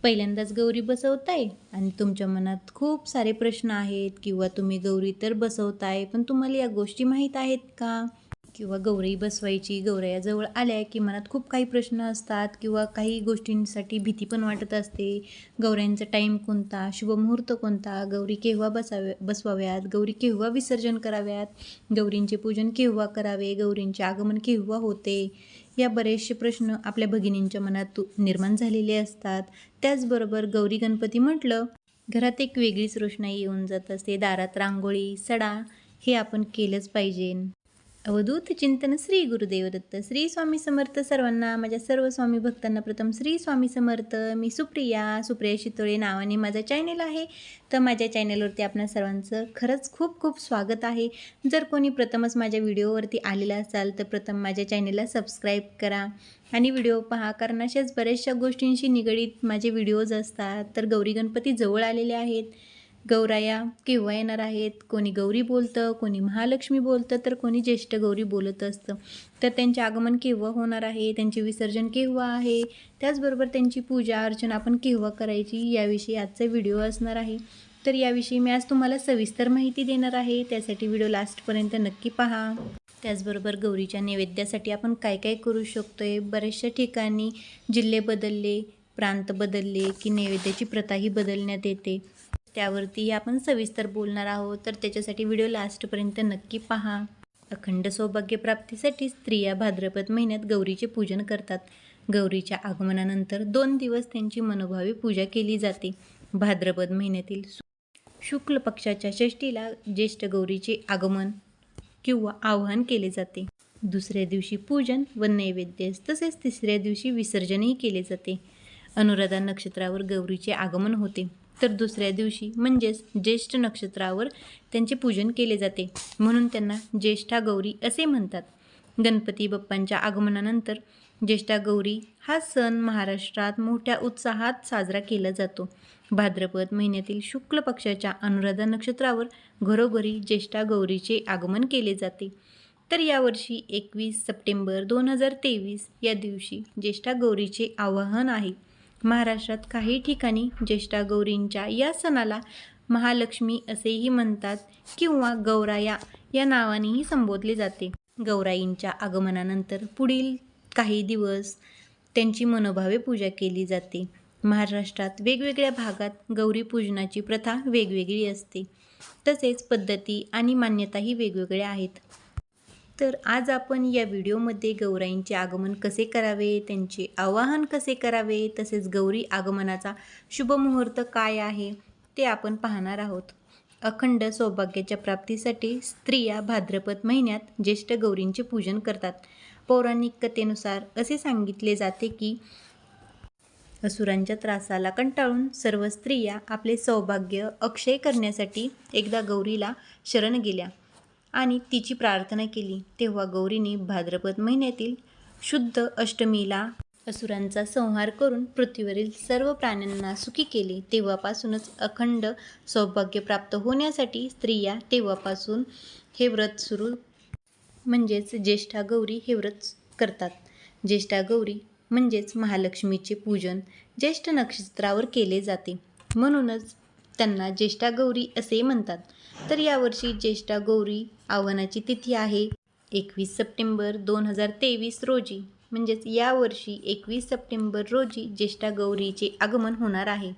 पहिल्यांदाच गौरी बसवताय आणि तुमच्या मनात खूप सारे प्रश्न आहेत किंवा तुम्ही गौरी तर बसवताय पण तुम्हाला या गोष्टी माहीत आहेत का? किंवा गौरी बसवायची गौऱ्या जवळ आल्या की मनात खूप काही प्रश्न असतात किंवा काही गोष्टींसाठी भीती पण वाटत असते. गौऱ्यांचा टाईम कोणता, शुभमुहूर्त कोणता, गौरी केव्हा बसवाव्यात, गौरी केव्हा विसर्जन कराव्यात, गौरींचे पूजन केव्हा करावे, गौरींचे आगमन केव्हा होते, या बरेचसे प्रश्न आपल्या भगिनींच्या मनात निर्माण झालेले असतात. त्याचबरोबर गौरी गणपती म्हटलं घरात एक वेगळीच रोषणाई येऊन जात असते. दारात रांगोळी, सडा हे आपण केलंच पाहिजे. अवधूत चिंतन श्री गुरुदेव दत्त. श्री स्वामी समर्थ. सर्वांना माझ्या सर्व स्वामी भक्तांना प्रथम श्री स्वामी समर्थ. मी सुप्रिया शितोळे नावाने माझा चॅनल आहे. तर माझ्या चॅनलवरती आपणा सर्वांचं खरंच खूप खूप स्वागत आहे. जर कोणी प्रथमच माझ्या व्हिडिओवरती आलेला असाल तर प्रथम माझ्या चॅनलला सबस्क्राईब करा आणि व्हिडिओ पहा, कारण अशाच बऱ्याचशा गोष्टींशी निगडीत माझे व्हिडिओज असतात. तर गौरी गणपती जवळ आलेले आहेत. गौराया केव्हा येणार आहेत, कोणी गौरी बोलतं, कोणी महालक्ष्मी बोलतं, तर कोणी ज्येष्ठ गौरी बोलत असतं. तर त्यांचे आगमन केव्हा होणार आहे, त्यांचे विसर्जन केव्हा आहे, त्याचबरोबर त्यांची पूजा अर्चना आपण केव्हा करायची, याविषयी आजचा व्हिडिओ असणार आहे. तर याविषयी मी आज तुम्हाला सविस्तर माहिती देणार आहे. त्यासाठी व्हिडिओ लास्टपर्यंत नक्की पहा. त्याचबरोबर गौरीच्या नैवेद्यासाठी आपण काय काय करू शकतोय. बऱ्याचशा ठिकाणी जिल्हे बदलले, प्रांत बदलले की नैवेद्याची प्रथाही बदलण्यात येते. त्यावरती आपण सविस्तर बोलणार आहोत. तर त्याच्यासाठी व्हिडिओ लास्टपर्यंत नक्की पहा. अखंड सौभाग्य प्राप्तीसाठी स्त्रिया भाद्रपद महिन्यात गौरीचे पूजन करतात. गौरीच्या आगमनानंतर 2 दिवस त्यांची मनोभावे पूजा केली जाते. भाद्रपद महिन्यातील शुक्ल पक्षाच्या षष्टीला ज्येष्ठ गौरीचे आगमन किंवा आवाहन केले जाते. दुसऱ्या दिवशी पूजन व नैवेद्य तसेच तिसऱ्या दिवशी विसर्जनही केले जाते. अनुराधा नक्षत्रावर गौरीचे आगमन होते, तर दुसऱ्या दिवशी म्हणजेच ज्येष्ठ नक्षत्रावर त्यांचे पूजन केले जाते, म्हणून त्यांना ज्येष्ठा गौरी असे म्हणतात. गणपती बाप्पांच्या आगमनानंतर ज्येष्ठा गौरी हा सण महाराष्ट्रात मोठ्या उत्साहात साजरा केला जातो. भाद्रपद महिन्यातील शुक्ल पक्षाच्या अनुराधा नक्षत्रावर घरोघरी ज्येष्ठा गौरीचे आगमन केले जाते. तर यावर्षी 21 सप्टेंबर 2023 या दिवशी ज्येष्ठा गौरीचे आवाहन आहे. महाराष्ट्रात काही ठिकाणी ज्येष्ठा गौरींच्या या सणाला महालक्ष्मी असेही म्हणतात किंवा गौराया या नावानेही संबोधले जाते. गौराईंच्या आगमनानंतर पुढील काही दिवस त्यांची मनोभावे पूजा केली जाते. महाराष्ट्रात वेगवेगळ्या भागात गौरी पूजनाची प्रथा वेगवेगळी असते, तसेच पद्धती आणि मान्यताही वेगवेगळ्या आहेत. तर आज आपण या व्हिडिओमध्ये गौराईंचे आगमन कसे करावे, त्यांचे आवाहन कसे करावे, तसेच गौरी आगमनाचा शुभमुहूर्त काय आहे ते आपण पाहणार आहोत. अखंड सौभाग्याच्या प्राप्तीसाठी स्त्रिया भाद्रपद महिन्यात ज्येष्ठ गौरींचे पूजन करतात. पौराणिक कथेनुसार असे सांगितले जाते की असुरांच्या त्रासाला कंटाळून सर्व स्त्रिया आपले सौभाग्य अक्षय करण्यासाठी एकदा गौरीला शरण गेल्या आणि तिची प्रार्थना केली. तेव्हा गौरीने भाद्रपद महिन्यातील शुद्ध अष्टमीला असुरांचा संहार करून पृथ्वीवरील सर्व प्राण्यांना सुखी केले. तेव्हापासूनच अखंड सौभाग्य प्राप्त होण्यासाठी स्त्रिया तेव्हापासून हे व्रत सुरू म्हणजेच ज्येष्ठा गौरी हे व्रत करतात. ज्येष्ठा गौरी म्हणजेच महालक्ष्मीचे पूजन ज्येष्ठ नक्षत्रावर केले जाते, म्हणूनच त्यांना ज्येष्ठा गौरी असे म्हणतात. तर यावर्षी ज्येष्ठा गौरी आव्हानाची तिथी आहे 21 सप्टेंबर 2023 रोजी. म्हणजेच यावर्षी 21 सप्टेंबर रोजी ज्येष्ठा गौरीचे आगमन होणार आहे.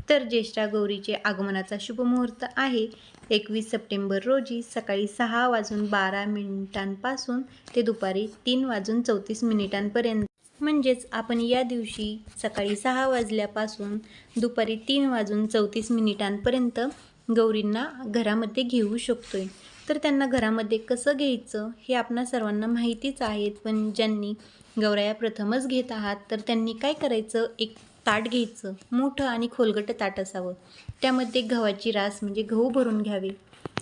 तर ज्येष्ठा गौरीचे आगमनाचा शुभमुहूर्त आहे 21 सप्टेंबर रोजी सकाळी 6:12 पासून ते दुपारी 3:34 म्हणजेच आपण या दिवशी सकाळी 6 वाजल्यापासून दुपारी 3:34 गौरींना घरामध्ये घेऊ शकतोय. तर त्यांना घरामध्ये कसं घ्यायचं हे आपणा सर्वांना माहितीच आहे, पण ज्यांनी गौराया प्रथमच घेत आहात तर त्यांनी काय करायचं, एक ताट घ्यायचं, मोठं आणि खोलगट ताट असावं. त्यामध्ये गव्हाची रास म्हणजे गहू भरून घ्यावे.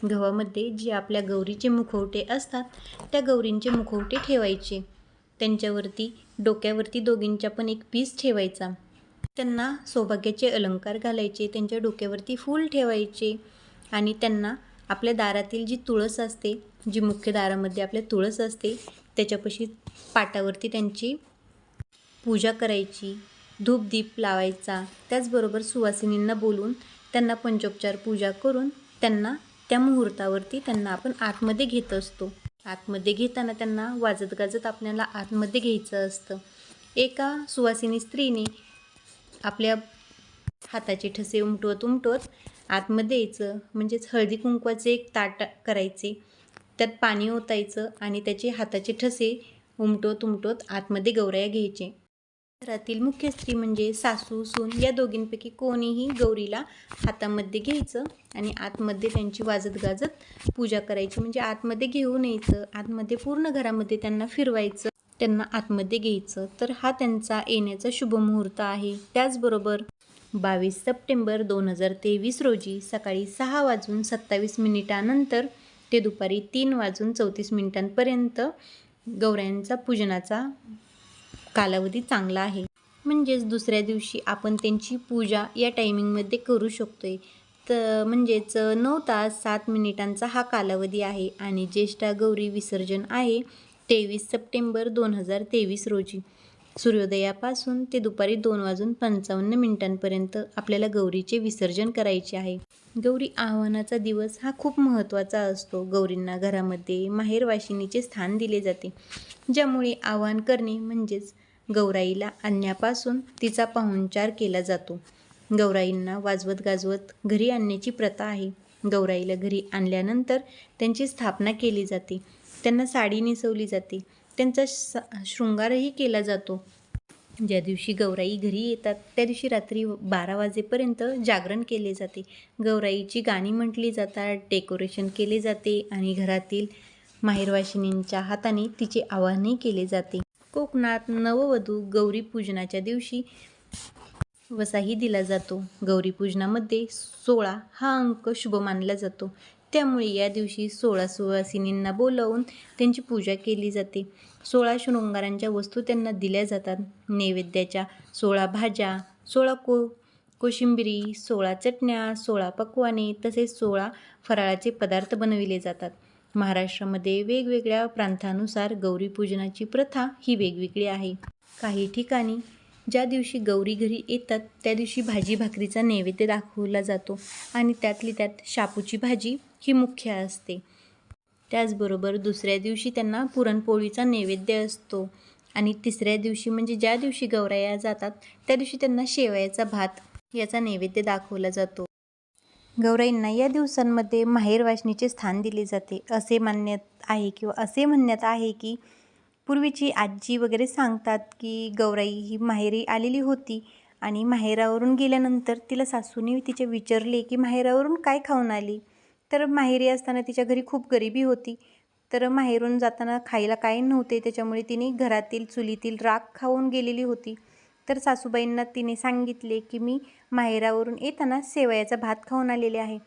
गव्हामध्ये जे आपल्या गौरीचे मुखवटे असतात त्या गौरींचे मुखवटे ठेवायचे. त्यांच्यावरती डोक्यावरती दोघींच्या पण एक पीस ठेवायचा. त्यांना सौभाग्याचे अलंकार घालायचे, त्यांच्या डोक्यावरती फूल ठेवायचे आणि त्यांना आपल्या दारातील जी तुळस असते, जी मुख्य दारामध्ये आपल्या तुळस असते, त्याच्यापाशी पाटावरती त्यांची पूजा करायची. धूपदीप लावायचा. त्याचबरोबर सुवासिनींना बोलून त्यांना पंचोपचार पूजा करून त्यांना त्या मुहूर्तावरती त्यांना आपण आतमध्ये घेत असतो. आतमध्ये घेताना त्यांना वाजत गाजत आपल्याला आतमध्ये घ्यायचं असतं. एका सुवासिनी स्त्रीने आपल्या हाताचे ठसे उमटवत आतमध्ये यायचं. म्हणजेच हळदी कुंकवाचे एक ताट करायचे, त्यात पाणी ओतायचं आणि त्याचे हाताचे ठसे उमटवत आतमध्ये गौराया घ्यायचे. घरातील मुख्य स्त्री म्हणजे सासू सून या दोघींपैकी कोणीही गौरीला हातामध्ये घ्यायचं आणि आतमध्ये त्यांची वाजत गाजत पूजा करायची. म्हणजे आतमध्ये घेऊन यायचं, आतमध्ये पूर्ण घरामध्ये त्यांना फिरवायचं, त्यांना आतमध्ये घ्यायचं. तर हा त्यांचा येण्याचा शुभ मुहूर्त आहे. त्याचबरोबर 22 सप्टेंबर 2023 रोजी सकाळी 6:27 ते दुपारी 3:34 गौरायांचा पूजनाचा कालावधी चांगला आहे. म्हणजेच दुसऱ्या दिवशी आपण त्यांची पूजा या टायमिंगमध्ये करू शकतोय. तर म्हणजेच 9 तास 7 मिनिटांचा हा कालावधी आहे आणि ज्येष्ठा गौरी विसर्जन आहे 23 सप्टेंबर 2023 रोजी. सूर्योदयापासून ते दुपारी 2:55 आपल्याला गौरीचे विसर्जन करायचे आहे. गौरी आवाहनाचा दिवस हा खूप महत्त्वाचा असतो. गौरींना घरामध्ये माहेरवाशिनीचे स्थान दिले जाते, ज्यामुळे आवाहन करणे म्हणजेच गौराईला आणण्यापासून तिचा पाहुणचार केला जातो. गौराईंना वाजवत गाजवत घरी आणण्याची प्रथा आहे. गौराईला घरी आणल्यानंतर त्यांची स्थापना केली जाते, त्यांना साडी नेसवली जाते, त्यांचा शृंगारही केला जातो. ज्या दिवशी गौराई घरी येतात त्या दिवशी रात्री 12 वाजेपर्यंत जागरण केले जाते. गौराईची गाणी म्हटली जातात, डेकोरेशन केले जाते आणि घरातील माहेरवाशिनींच्या हाताने तिचे आवाहनही केले जाते. कोकणात नववधू गौरी पूजनाच्या दिवशी वसाही दिला जातो. गौरी पूजनामध्ये 16 हा अंक शुभ मानला जातो. त्यामुळे या दिवशी 16 सुवासिनींना बोलावून त्यांची पूजा केली जाते. 16 शृंगारांच्या वस्तू त्यांना दिल्या जातात. नैवेद्याच्या 16 भाज्या, 16 कोशिंबिरी, 16 चटण्या, 16 पक्वाने तसेच 16 फराळाचे पदार्थ बनविले जातात. महाराष्ट्रामध्ये वेगवेगळ्या प्रांतानुसार गौरी पूजनाची प्रथा ही वेगवेगळी आहे. काही ठिकाणी ज्या दिवशी गौरी घरी येतात त्या दिवशी भाजी भाकरीचा नैवेद्य दाखवला जातो आणि त्यातली त्यात शापूची भाजी ही मुख्य असते. त्याचबरोबर दुसऱ्या दिवशी त्यांना पुरणपोळीचा नैवेद्य असतो आणि तिसऱ्या दिवशी म्हणजे ज्या दिवशी गौराया जातात त्या दिवशी त्यांना शेवयाचा भात याचा नैवेद्य दाखवला जातो. गौराईंना या दिवसांमध्ये माहेरवाशिनीचे स्थान दिले जाते. असे म्हणण्यात आहे की पूर्वीची आजी वगैरे सांगतात की गौराई ही माहेरी आलेली होती आणि माहेरावरून गेल्यानंतर तिला सासूने तिचे विचारले की माहेरावरून काय खाऊन आली. तर माहेरी असताना तिच्या घरी खूप गरिबी होती, तर माहेरून जाताना खायला काही नव्हते, त्याच्यामुळे तिने घरातील चुलीतील राख खाऊन गेलेली होती. तर सासूबाईंना तिने सांगितले की मी माहेरावरून येताना शेवयाचा भात खाऊन आलेले आहे.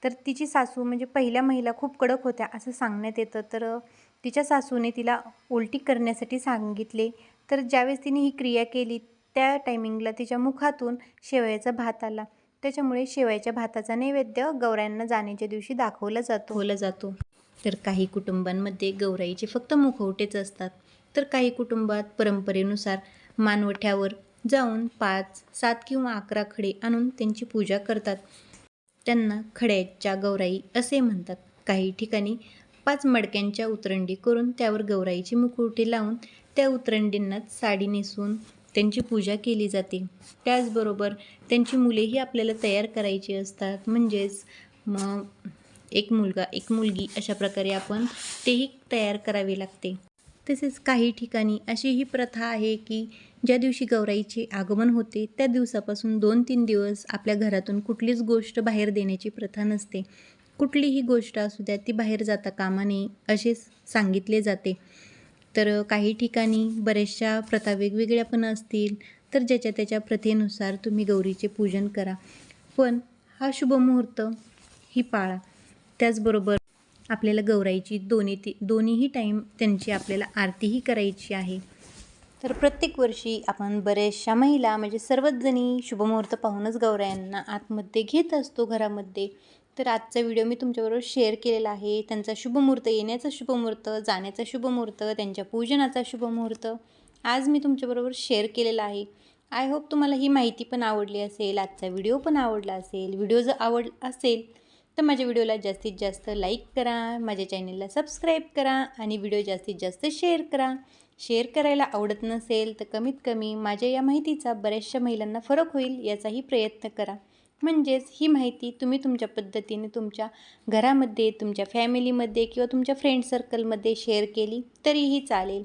तर तिची सासू म्हणजे पहिल्या महिला खूप कडक होत्या असं सांगण्यात येतं. तर तिच्या सासूने तिला उलटी करण्यासाठी सांगितले. तर ज्यावेळेस तिने ही क्रिया केली त्या टायमिंगला तिच्या मुखातून शेवयाचा भात आला. त्याच्यामुळे शेवयाच्या भाताचा नैवेद्य गौरायांना जाण्याच्या दिवशी दाखवला जातो. तर काही कुटुंबांमध्ये गौराईचे फक्त मुखवटेच असतात, तर काही कुटुंबात परंपरेनुसार मानवठ्यावर जाऊन 5, 7 किंवा 11 खडे आणून त्यांची पूजा करतात. त्यांना खड्याच्या गौराई असे म्हणतात. काही ठिकाणी 5 मडक्यांच्या उतरंडी करून त्यावर गौराईची मुखवटे लावून त्या उतरंडींनाच साडी नेसून त्यांची पूजा केली जाते. त्याचबरोबर त्यांची मुलेही आपल्याला तयार करायची असतात. म्हणजेच मग एक मुलगा एक मुलगी अशा प्रकारे आपण तेही तयार करावे लागते. तसेच काही ठिकाणी अशी ही प्रथा आहे की ज्या दिवशी गौराईचे आगमन होते त्या दिवसापासून 2-3 दिवस आपल्या घरातून कुठलीच गोष्ट बाहेर देण्याची प्रथा नसते. कुठलीही गोष्ट असू द्या ती बाहेर जाता कामा नये असे सांगितले जाते. तर काही ठिकाणी बऱ्याचशा प्रथा वेगवेगळ्या पण असतील, तर ज्याच्या त्याच्या प्रथेनुसार तुम्ही गौरीचे पूजन करा, पण हा शुभ मुहूर्त ही पाळा. त्याचबरोबर आपल्याला गौराईची दोन्हीही टाईम त्यांची आपल्याला आरतीही करायची आहे. तर प्रत्येक वर्षी आपण बऱ्याचशा महिला म्हणजे सर्वच जणी शुभमुहूर्त पाहूनच गौरायांना आतमध्ये घेत असतो घरामध्ये. तर आजचा व्हिडिओ मी तुमच्याबरोबर शेअर केलेला आहे. त्यांचा शुभमुहूर्त, येण्याचा शुभमुहूर्त, जाण्याचा शुभमुहूर्त, त्यांच्या पूजनाचा शुभमुहूर्त आज मी तुमच्याबरोबर शेअर केलेला आहे. आय होप तुम्हाला ही माहिती पण आवडली असेल, आजचा व्हिडिओ पण आवडला असेल. व्हिडिओ जर आवडला असेल तर माझ्या व्हिडिओला जास्तीत जास्त लाईक करा, माझ्या चॅनलला सबस्क्राईब करा आणि व्हिडिओ जास्तीत जास्त शेअर करा. शेअर करायला आवडत नसेल तर कमीत कमी माझ्या या माहितीचा बऱ्याचशा महिलांना फरक होईल याचाही प्रयत्न करा. म्हणजेच ही माहिती तुम्ही तुमच्या पद्धतीने तुमच्या घरामध्ये, तुमच्या फॅमिलीमध्ये किंवा तुमच्या फ्रेंड सर्कलमध्ये शेअर केली तरीही चालेल.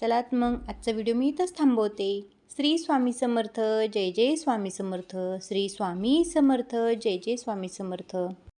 चला मग आजचा व्हिडिओ मी इथंच थांबवते. श्री स्वामी समर्थ. जय जय स्वामी समर्थ. श्री स्वामी समर्थ. जय जय स्वामी समर्थ.